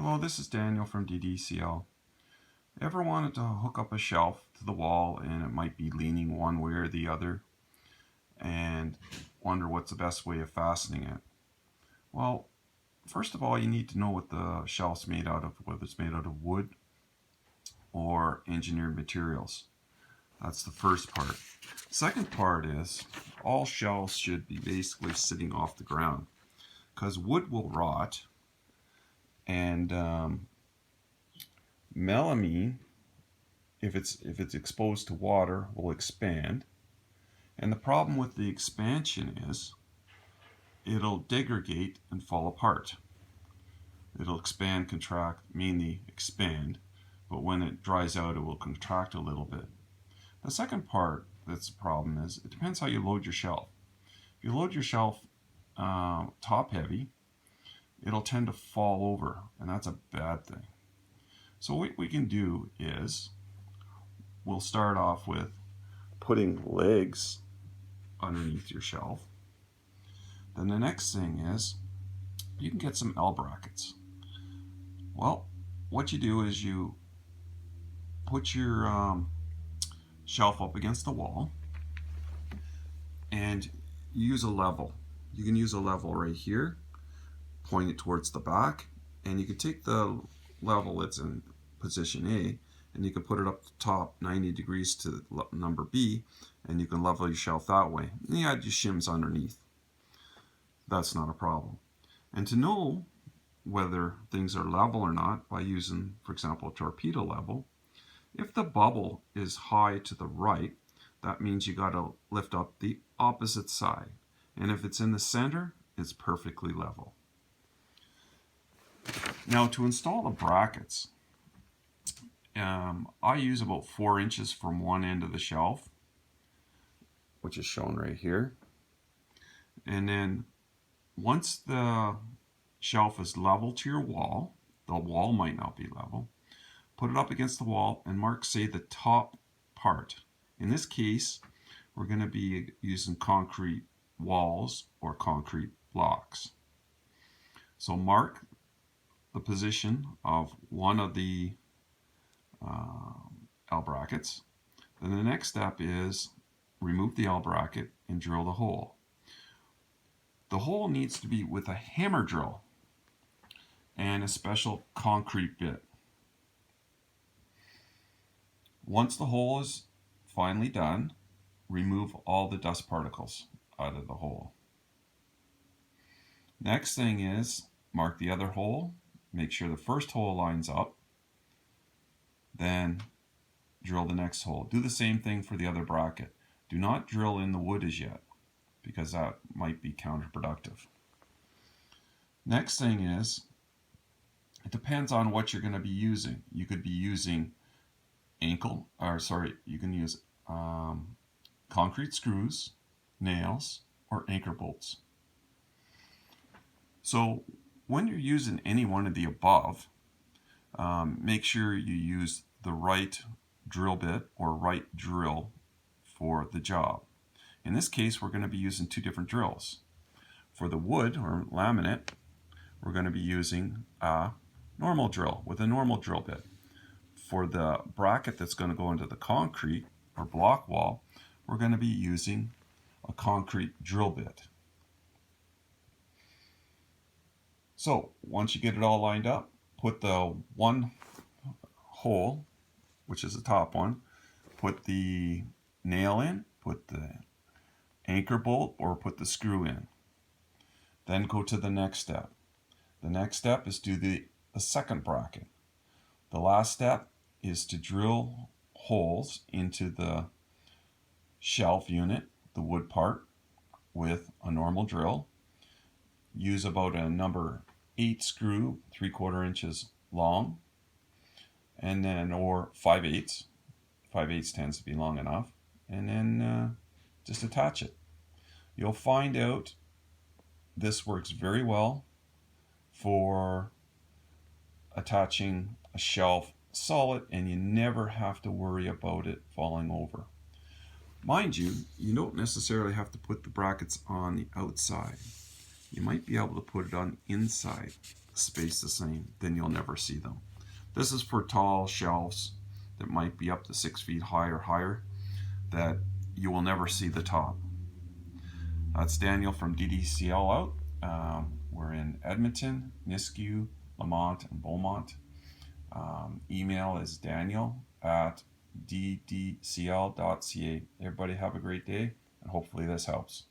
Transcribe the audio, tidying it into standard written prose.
Hello, this is Daniel from DDCL. Ever wanted to hook up a shelf to the wall and it might be leaning one way or the other and wonder what's the best way of fastening it? Well, first of all, you need to know what the shelf's made out of, whether it's made out of wood or engineered materials. That's the first part. Second part is all shelves should be basically sitting off the ground because wood will rot and melamine, if it's exposed to water, will expand. And the problem with the expansion is it'll degrade and fall apart. It'll expand, contract, mainly expand, but when it dries out, it will contract a little bit. The second part that's the problem is it depends how you load your shelf. If you load your shelf top heavy, it'll tend to fall over, and that's a bad thing. So what we can do is we'll start off with putting legs underneath your shelf. Then the next thing is you can get some L brackets. Well, what you do is you put your shelf up against the wall and you use a level. You can use a level right here, point it towards the back, and you can take the level that's in position A and you can put it up the top 90 degrees to number B, and you can level your shelf that way. And you add your shims underneath. That's not a problem. And to know whether things are level or not by using, for example, a torpedo level, if the bubble is high to the right, that means you got to lift up the opposite side. And if it's in the center, it's perfectly level. Now to install the brackets, I use about 4 inches from one end of the shelf, which is shown right here. And then once the shelf is level to your wall, the wall might not be level, put it up against the wall and mark, say, the top part. In this case, we're going to be using concrete walls or concrete blocks. So mark the position of one of the L brackets. Then the next step is remove the L bracket and drill the hole. The hole needs to be with a hammer drill and a special concrete bit. Once the hole is finally done, remove all the dust particles out of the hole. Next thing is mark the other hole, make sure the first hole lines up, then drill the next hole. Do the same thing for the other bracket. Do not drill in the wood as yet, because that might be counterproductive. Next thing is, it depends on what you're going to be using. You could be using you can use concrete screws, nails, or anchor bolts. So when you're using any one of the above, make sure you use the right drill bit or right drill for the job. In this case, we're going to be using 2 different drills. For the wood or laminate, we're going to be using a normal drill with a normal drill bit. For the bracket that's going to go into the concrete or block wall, we're going to be using a concrete drill bit. So once you get it all lined up, put the one hole, which is the top one, put the nail in, put the anchor bolt or put the screw in. Then go to the next step. The next step is do the second bracket. The last step is to drill holes into the shelf unit, the wood part, with a normal drill. Use about a number 8 screw, 3/4 inches long, and then, or 5/8. 5/8 tends to be long enough, and then just attach it. You'll find out this works very well for attaching a shelf solid, and you never have to worry about it falling over. Mind you, you don't necessarily have to put the brackets on the outside. You might be able to put it on inside, space the same, then you'll never see them. This is for tall shelves that might be up to 6 feet high or higher, that you will never see the top. That's Daniel from DDCL out. We're in Edmonton, Nisku, Lamont, and Beaumont. Email is daniel@ddcl.ca. Everybody have a great day, and hopefully this helps.